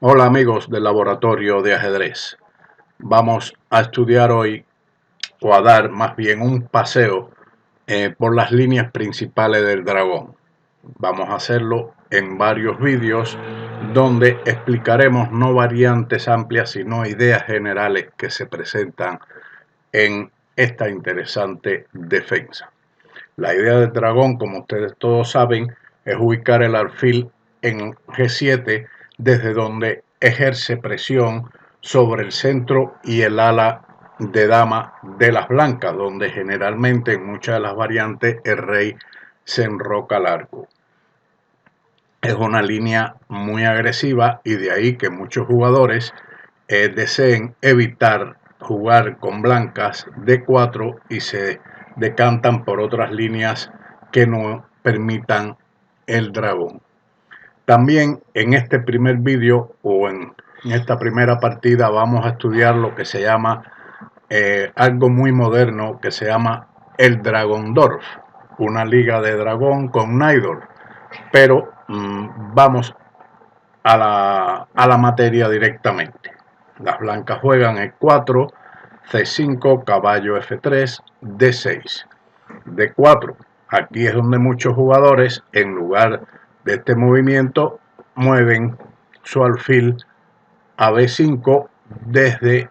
Hola amigos del laboratorio de ajedrez. Vamos a estudiar hoy, o a dar más bien un paseo por las líneas principales del dragón. Vamos a hacerlo en varios vídeos donde explicaremos no variantes amplias sino ideas generales que se presentan en esta interesante defensa. La idea del dragón, como ustedes todos saben, es ubicar el alfil en G7 desde donde ejerce presión sobre el centro y el ala de dama de las blancas, donde generalmente en muchas de las variantes el rey se enroca al arco. Es una línea muy agresiva y de ahí que muchos jugadores deseen evitar jugar con blancas D4 y se decantan por otras líneas que no permitan el dragón. También en este primer vídeo o en esta primera partida vamos a estudiar lo que se llama algo muy moderno que se llama el Dragondorf, una liga de dragón con Najdorf, pero vamos a la materia directamente. Las blancas juegan E4, C5, caballo F3, D6, D4. Aquí es donde muchos jugadores, en lugar de este movimiento, mueven su alfil a B5 desde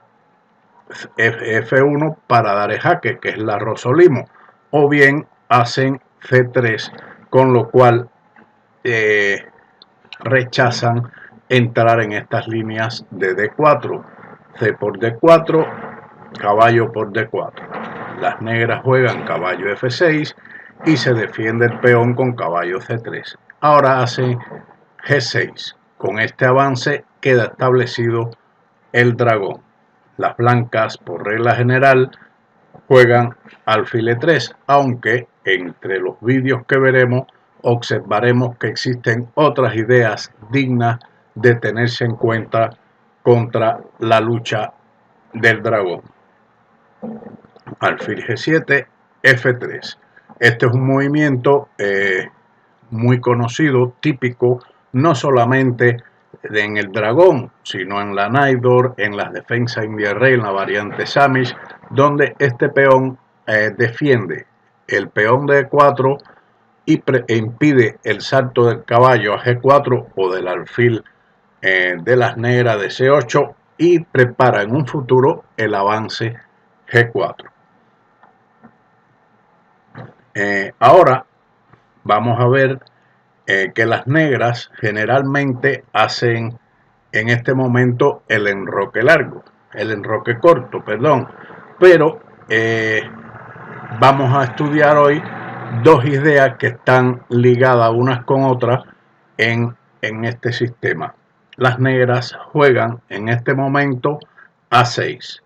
F1 para dar el jaque, que es la Rosolimo, o bien hacen C3, con lo cual rechazan entrar en estas líneas de D4, C por D4, caballo por D4. Las negras juegan caballo F6 y se defiende el peón con caballo C3. Ahora hace G6. Con este avance queda establecido el dragón. Las blancas, por regla general, juegan alfil E3, aunque entre los vídeos que veremos observaremos que existen otras ideas dignas de tenerse en cuenta contra la lucha del dragón. Alfil G7, F3. Este es un movimiento muy conocido, típico, no solamente en el dragón, sino en la Najdorf, en las defensas India Rey, en la variante Samish, donde este peón defiende el peón de E4 y impide el salto del caballo a G4 o del alfil de las negras de C8 y prepara en un futuro el avance G4. Ahora vamos a ver que las negras generalmente hacen en este momento el enroque largo, el enroque corto, perdón, pero vamos a estudiar hoy dos ideas que están ligadas unas con otras en este sistema. Las negras juegan en este momento A6.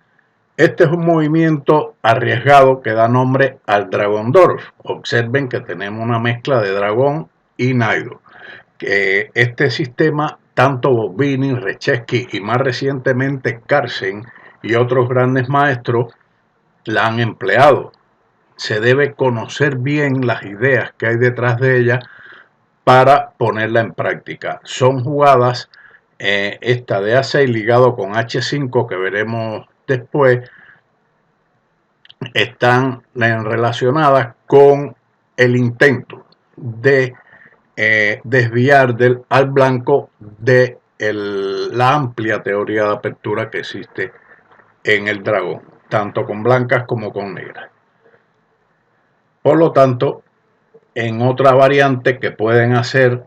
Este es un movimiento arriesgado que da nombre al Dragondorf. Observen que tenemos una mezcla de dragón y Najdorf. Este sistema, tanto Bobini, Reshevsky y más recientemente Carlsen y otros grandes maestros la han empleado. Se debe conocer bien las ideas que hay detrás de ella para ponerla en práctica. Son jugadas, esta de A6 ligado con H5 que veremos después, están relacionadas con el intento de desviar al blanco de la amplia teoría de apertura que existe en el dragón, tanto con blancas como con negras. Por lo tanto, en otra variante que pueden hacer,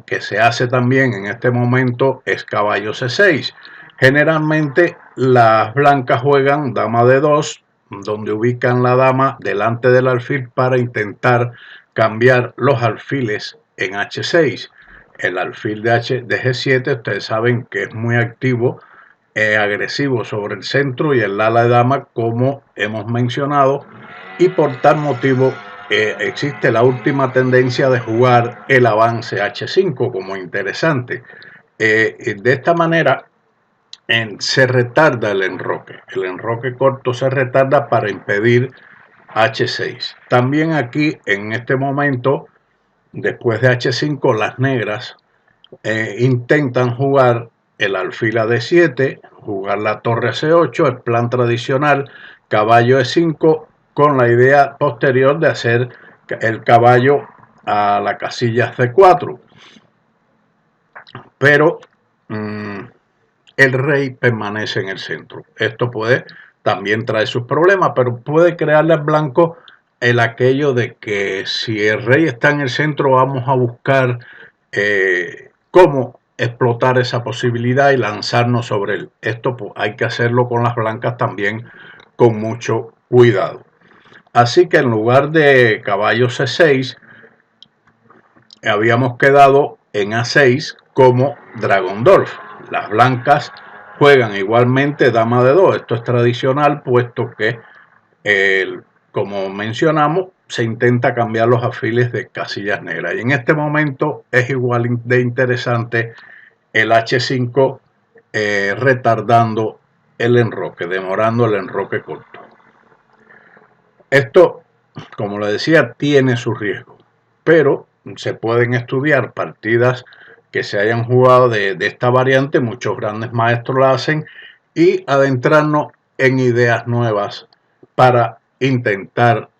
que se hace también en este momento, es caballo C6. Generalmente las blancas juegan dama de 2, donde ubican la dama delante del alfil para intentar cambiar los alfiles en H6. El alfil de G7, ustedes saben que es muy activo, agresivo sobre el centro y el ala de dama, como hemos mencionado, y por tal motivo existe la última tendencia de jugar el avance H5 como interesante. De esta manera se retarda el enroque corto se retarda para impedir H6. También aquí en este momento, después de H5, las negras intentan jugar el alfil a D7, jugar la torre a C8, el plan tradicional, caballo E5, con la idea posterior de hacer el caballo a la casilla C4. Pero el rey permanece en el centro. Esto puede también traer sus problemas, pero puede crearle al blanco el aquello de que si el rey está en el centro vamos a buscar cómo explotar esa posibilidad y lanzarnos sobre él. Esto pues, hay que hacerlo con las blancas también con mucho cuidado. Así que en lugar de caballo C6 habíamos quedado en A6 como Dragonborf. Las blancas juegan igualmente dama de 2. Esto es tradicional, puesto que, como mencionamos, se intenta cambiar los alfiles de casillas negras. Y en este momento es igual de interesante el H5 retardando el enroque, demorando el enroque corto. Esto, como le decía, tiene su riesgo, pero se pueden estudiar partidas que se hayan jugado de esta variante, muchos grandes maestros la hacen, y adentrarnos en ideas nuevas para intentar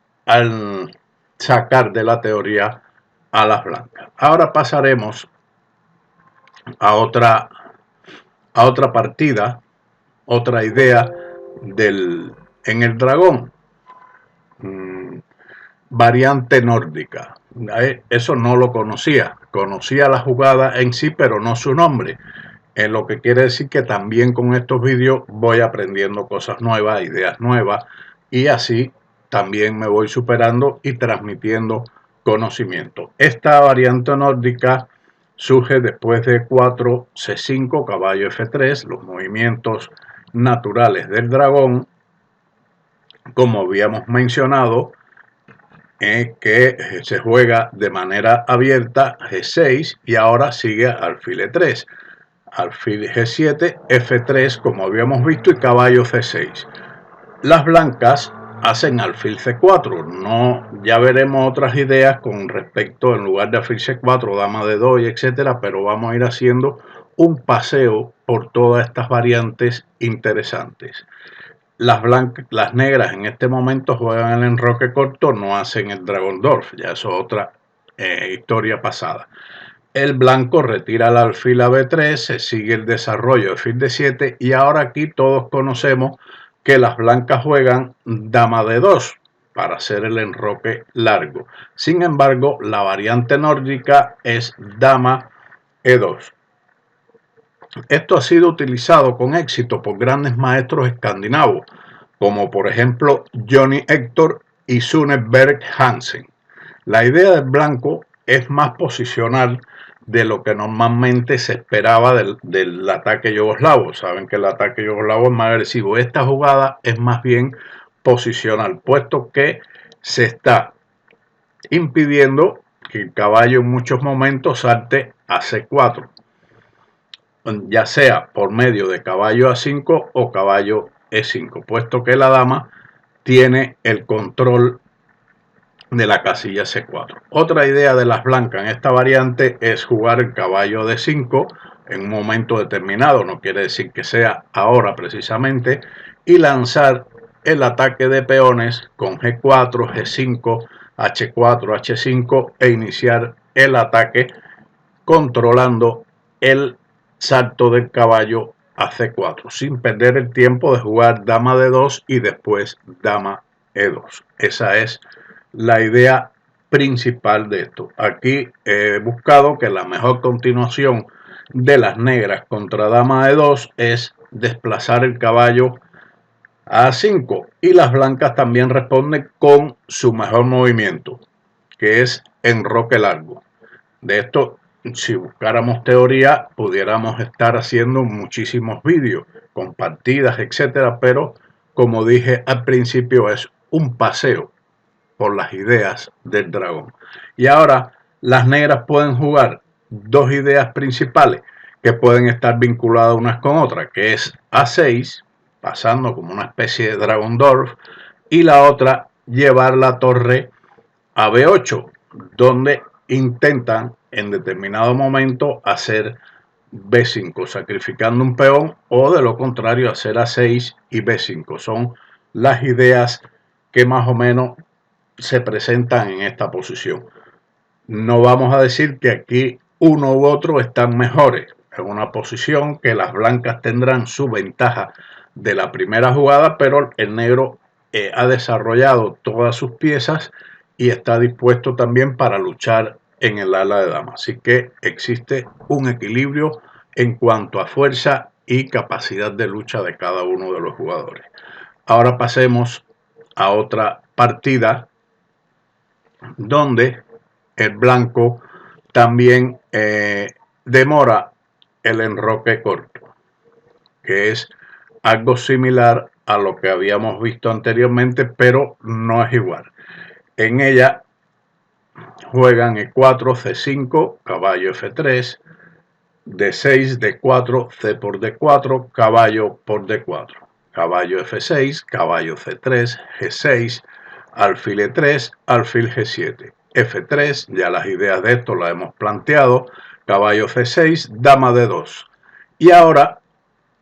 sacar de la teoría a las blancas. Ahora pasaremos a otra partida, otra idea en el dragón. Variante nórdica. Eso no lo conocía la jugada en sí, pero no su nombre, lo que quiere decir que también con estos vídeos voy aprendiendo cosas nuevas, ideas nuevas, y así también me voy superando y transmitiendo conocimiento. Esta variante nórdica surge después de 4 C5, caballo F3, los movimientos naturales del dragón, como habíamos mencionado, que se juega de manera abierta G6 y ahora sigue alfil E3, alfil G7, F3 como habíamos visto y caballo C6. Las blancas hacen alfil C4, ya veremos otras ideas con respecto en lugar de alfil C4, dama de 2 y etcétera, pero vamos a ir haciendo un paseo por todas estas variantes interesantes. Las negras en este momento juegan el enroque corto, no hacen el Dragonborf, ya eso es otra historia pasada. El blanco retira el alfil a B3, se sigue el desarrollo de alfil D7 y ahora aquí todos conocemos que las blancas juegan dama de 2 para hacer el enroque largo. Sin embargo, la variante nórdica es dama E2. Esto ha sido utilizado con éxito por grandes maestros escandinavos, como por ejemplo Johnny Hector y Sune Berg Hansen. La idea del blanco es más posicional de lo que normalmente se esperaba del ataque yugoslavo. Saben que el ataque yugoslavo es más agresivo. Esta jugada es más bien posicional, puesto que se está impidiendo que el caballo en muchos momentos salte a C4, ya sea por medio de caballo A5 o caballo E5, puesto que la dama tiene el control de la casilla C4. Otra idea de las blancas en esta variante es jugar el caballo D5 en un momento determinado, no quiere decir que sea ahora precisamente, y lanzar el ataque de peones con G4, G5, H4, H5 e iniciar el ataque controlando el salto del caballo a C4 sin perder el tiempo de jugar dama de 2 y después dama E2. Esa es la idea principal de esto. Aquí he buscado que la mejor continuación de las negras contra dama E2 es desplazar el caballo a A5 y las blancas también responden con su mejor movimiento, que es enroque largo. De esto, si buscáramos teoría, pudiéramos estar haciendo muchísimos vídeos con partidas, etcétera, pero como dije al principio, es un paseo por las ideas del dragón. Y ahora las negras pueden jugar dos ideas principales que pueden estar vinculadas unas con otras, que es A6, pasando como una especie de Dragonborf, y la otra llevar la torre a B8, donde intentan en determinado momento hacer B5, sacrificando un peón, o de lo contrario hacer A6 y B5. Son las ideas que más o menos se presentan en esta posición. No vamos a decir que aquí uno u otro están mejores. Es una posición que las blancas tendrán su ventaja de la primera jugada, pero el negro ha desarrollado todas sus piezas y está dispuesto también para luchar en el ala de dama. Así que existe un equilibrio en cuanto a fuerza y capacidad de lucha de cada uno de los jugadores. Ahora pasemos a otra partida donde el blanco también demora el enroque corto, que es algo similar a lo que habíamos visto anteriormente, pero no es igual. En ella juegan E4, C5, caballo F3, D6, D4, C por D4, caballo por D4, caballo F6, caballo C3, G6, alfil E3, alfil G7, F3, ya las ideas de esto las hemos planteado, caballo C6, dama D2. Y ahora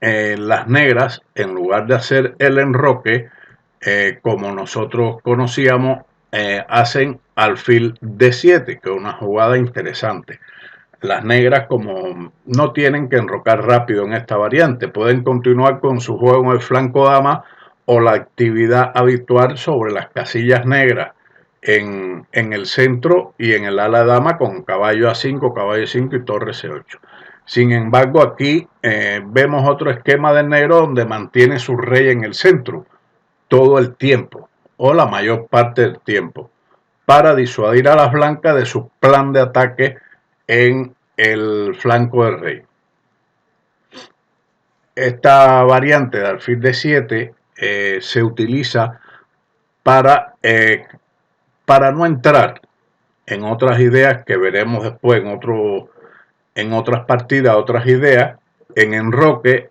las negras, en lugar de hacer el enroque, como nosotros conocíamos, hacen alfil D7, que es una jugada interesante. Las negras, como no tienen que enrocar rápido en esta variante, pueden continuar con su juego en el flanco dama o la actividad habitual sobre las casillas negras en el centro y en el ala dama con caballo A5, caballo 5 y torre C8. Sin embargo, aquí vemos otro esquema del negro donde mantiene su rey en el centro todo el tiempo o la mayor parte del tiempo para disuadir a las blancas de su plan de ataque en el flanco del rey. Esta variante de alfil D7 se utiliza para no entrar en otras ideas que veremos después en otras partidas, otras ideas, en enroque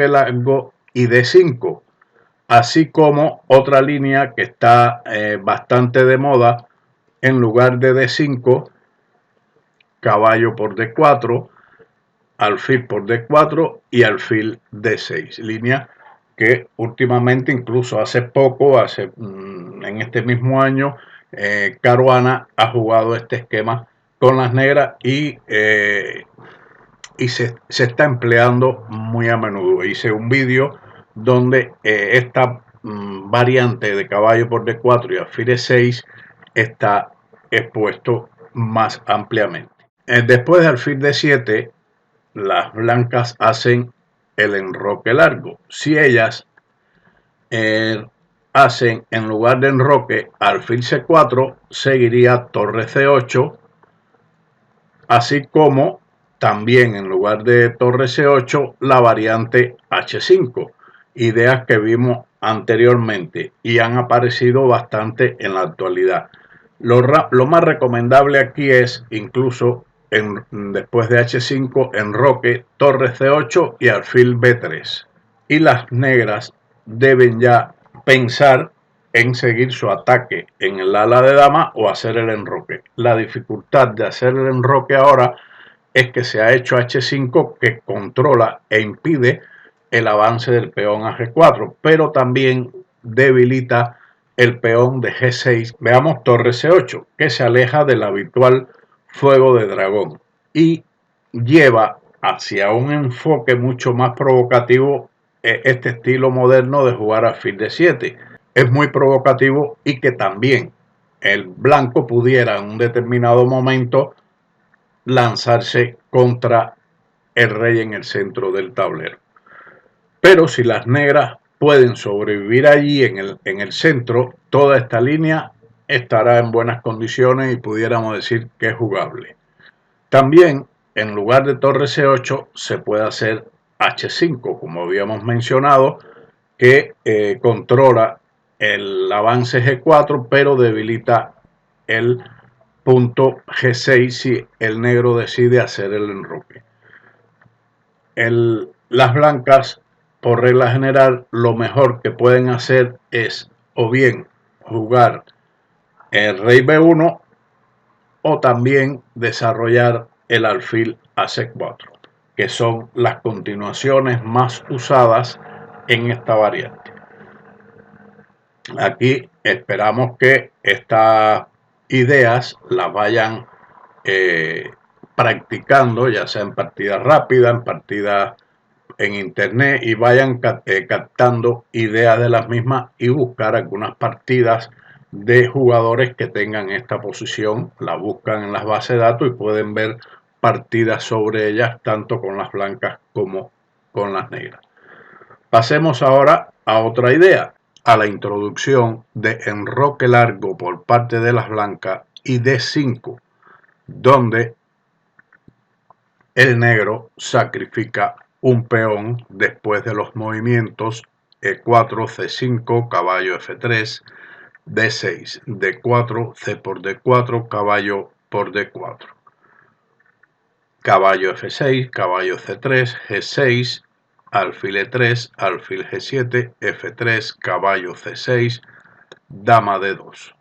largo y D5, así como otra línea que está bastante de moda, en lugar de D5, caballo por D4, alfil por D4 y alfil D6, línea que últimamente, incluso hace poco, en este mismo año, Caruana ha jugado este esquema con las negras y se está empleando muy a menudo. Hice un vídeo donde esta variante de caballo por D4 y alfil E6 está expuesto más ampliamente. Después de alfil D7, las blancas hacen el enroque largo. Si ellas hacen, en lugar de enroque, alfil C4, seguiría torre C8, así como también en lugar de torre C8, la variante H5, ideas que vimos anteriormente y han aparecido bastante en la actualidad. Lo más recomendable aquí es incluso después de H5, enroque, torre C8 y alfil B3. Y las negras deben ya pensar en seguir su ataque en el ala de dama o hacer el enroque. La dificultad de hacer el enroque ahora es que se ha hecho H5, que controla e impide el avance del peón a G4, pero también debilita el peón de G6. Veamos torre C8, que se aleja del habitual fuego de dragón y lleva hacia un enfoque mucho más provocativo este estilo moderno de jugar alfil D7. Es muy provocativo y que también el blanco pudiera en un determinado momento lanzarse contra el rey en el centro del tablero. Pero si las negras pueden sobrevivir allí en el centro, toda esta línea estará en buenas condiciones y pudiéramos decir que es jugable. También, en lugar de torre C8, se puede hacer H5, como habíamos mencionado, que controla el avance G4, pero debilita el punto G6 si el negro decide hacer el enroque. Las blancas, por regla general, lo mejor que pueden hacer es o bien jugar el rey B1 o también desarrollar el alfil a C4. que son las continuaciones más usadas en esta variante. Aquí esperamos que estas ideas las vayan practicando, ya sea en partidas rápidas, en partidas en internet, y vayan captando ideas de las mismas y buscar algunas partidas de jugadores que tengan esta posición. La buscan en las bases de datos y pueden ver partidas sobre ellas, tanto con las blancas como con las negras. Pasemos ahora a otra idea, a la introducción de enroque largo por parte de las blancas y D5, donde el negro sacrifica un peón después de los movimientos E4, C5, caballo F3, D6, D4, C por D4, caballo por D4, caballo F6, caballo C3, G6, alfil E3, alfil G7, F3, caballo C6, dama D2.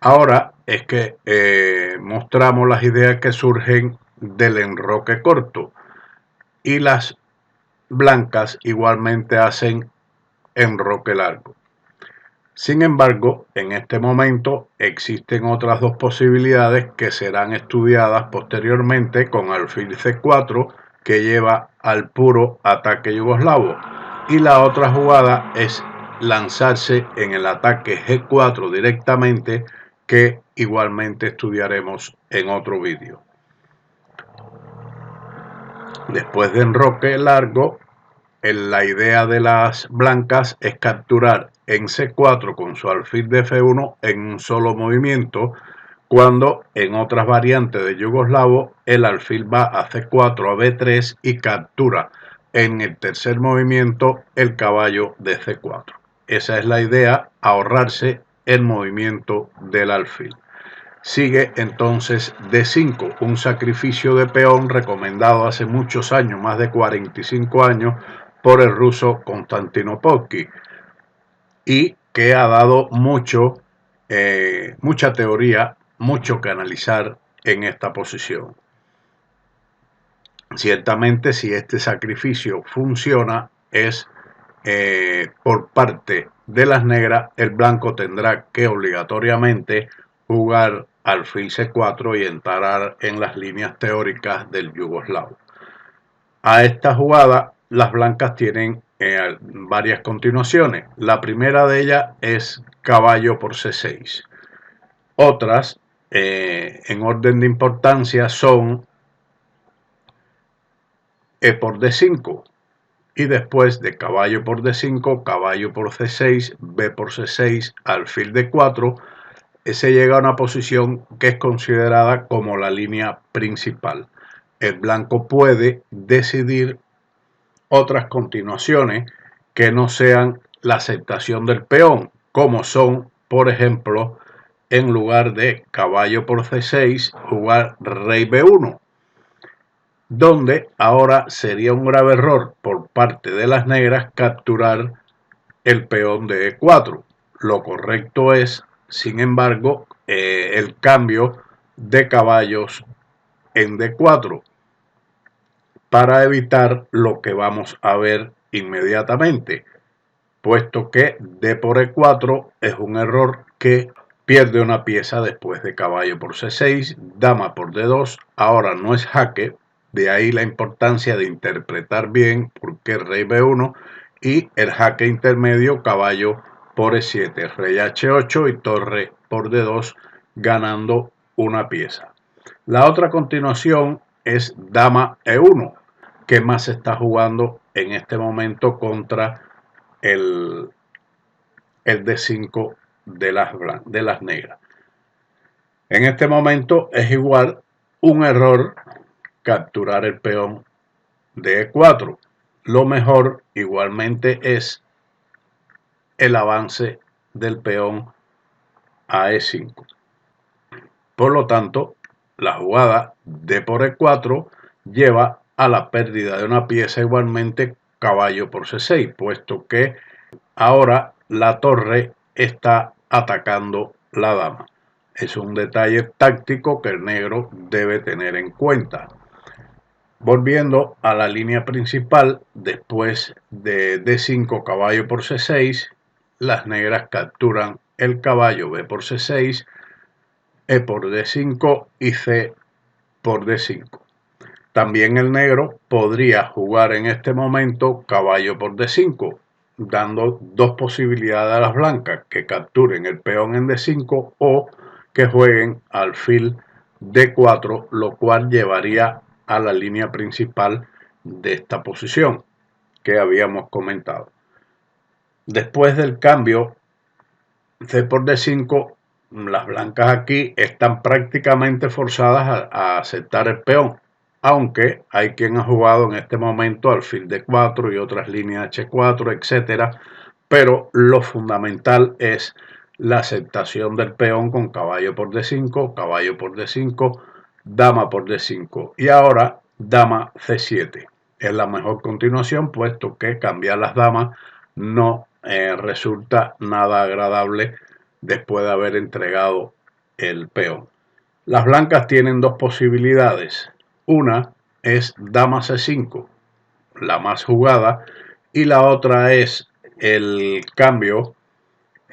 Ahora es que mostramos las ideas que surgen del enroque corto, y las blancas igualmente hacen enroque largo. Sin embargo, en este momento existen otras dos posibilidades que serán estudiadas posteriormente con alfil C4, que lleva al puro ataque yugoslavo, y la otra jugada es lanzarse en el ataque G4 directamente, que igualmente estudiaremos en otro vídeo. Después de enroque largo, la idea de las blancas es capturar en C4 con su alfil de F1 en un solo movimiento, cuando en otras variantes de yugoslavo el alfil va a C4 a B3 y captura en el tercer movimiento el caballo de C4. Esa es la idea, ahorrarse el movimiento del alfil. Sigue entonces D5, un sacrificio de peón recomendado hace muchos años, más de 45 años, por el ruso Konstantinopolski, y que ha dado mucha teoría, mucho que analizar en esta posición. Ciertamente, si este sacrificio funciona, es por parte de las negras, el blanco tendrá que obligatoriamente jugar alfil C4 y entrar en las líneas teóricas del yugoslavo. A esta jugada las blancas tienen varias continuaciones. La primera de ellas es caballo por C6. Otras en orden de importancia son E por D5, y después de caballo por D5, caballo por C6, B por C6, alfil D4, se llega a una posición que es considerada como la línea principal. El blanco puede decidir otras continuaciones que no sean la aceptación del peón, como son, por ejemplo, en lugar de caballo por C6, jugar rey B1, donde ahora sería un grave error por parte de las negras capturar el peón de E4. Lo correcto es, sin embargo, el cambio de caballos en D4, para evitar lo que vamos a ver inmediatamente, puesto que D por E4 es un error que pierde una pieza después de caballo por C6, dama por D2, ahora no es jaque, de ahí la importancia de interpretar bien por qué rey B1 y el jaque intermedio caballo por E7, rey H8 y torre por D2, ganando una pieza. La otra continuación es dama E1, que más se está jugando en este momento contra el D5 de las negras. En este momento es igual un error capturar el peón de E4. Lo mejor igualmente es el avance del peón a E5. Por lo tanto, la jugada D por E4 lleva a la pérdida de una pieza, igualmente caballo por C6, puesto que ahora la torre está atacando la dama. Es un detalle táctico que el negro debe tener en cuenta. Volviendo a la línea principal, después de D5 caballo por C6, las negras capturan el caballo B por C6, E por D5 y C por D5. También el negro podría jugar en este momento caballo por D5, dando dos posibilidades a las blancas, que capturen el peón en D5 o que jueguen alfil D4, lo cual llevaría a la línea principal de esta posición que habíamos comentado. Después del cambio C por D5, las blancas aquí están prácticamente forzadas a aceptar el peón, aunque hay quien ha jugado en este momento alfil D4 y otras líneas H4, etcétera, pero lo fundamental es la aceptación del peón con caballo por D5, caballo por D5, dama por D5 y ahora dama C7. Es la mejor continuación, puesto que cambiar las damas no resulta nada agradable después de haber entregado el peón. Las blancas tienen dos posibilidades. Una es dama C5, la más jugada, y la otra es el cambio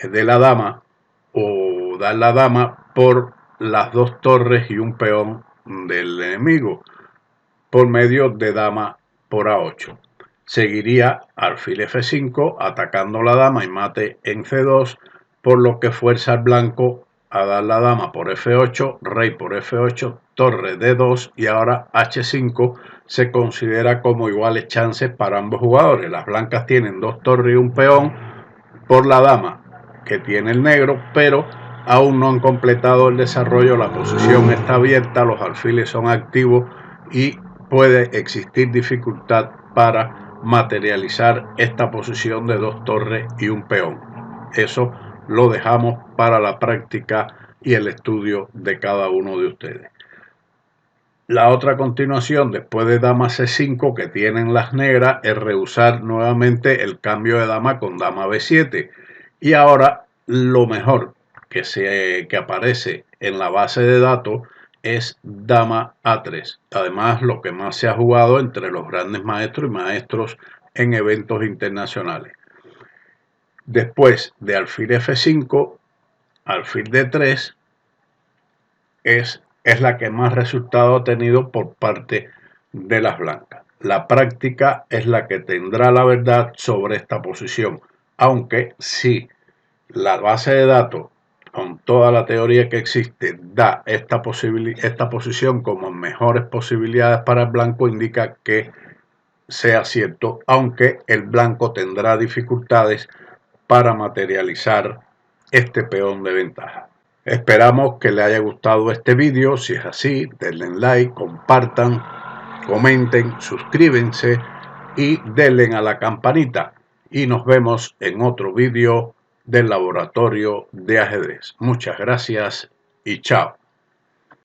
de la dama o dar la dama por las dos torres y un peón del enemigo por medio de dama por A8. Seguiría alfil F5 atacando la dama y mate en C2, por lo que fuerza al blanco a dar la dama por F8, rey por F8, torre D2 y ahora H5 se considera como iguales chances para ambos jugadores. Las blancas tienen dos torres y un peón por la dama que tiene el negro, pero aún no han completado el desarrollo, la posición está abierta, los alfiles son activos y puede existir dificultad para materializar esta posición de dos torres y un peón. Eso lo dejamos para la práctica y el estudio de cada uno de ustedes. La otra continuación, después de dama C5 que tienen las negras, es rehusar nuevamente el cambio de dama con dama B7. Y ahora lo mejor que aparece en la base de datos es dama A3. Además, lo que más se ha jugado entre los grandes maestros y maestros en eventos internacionales. Después de alfil F5, alfil D3 es la que más resultado ha tenido por parte de las blancas. La práctica es la que tendrá la verdad sobre esta posición, aunque si la base de datos, con toda la teoría que existe, da esta posición como mejores posibilidades para el blanco, indica que sea cierto, aunque el blanco tendrá dificultades para materializar este peón de ventaja. Esperamos que les haya gustado este vídeo. Si es así, denle like, compartan, comenten, suscríbanse y denle a la campanita. Y nos vemos en otro vídeo del Laboratorio de Ajedrez. Muchas gracias y chao.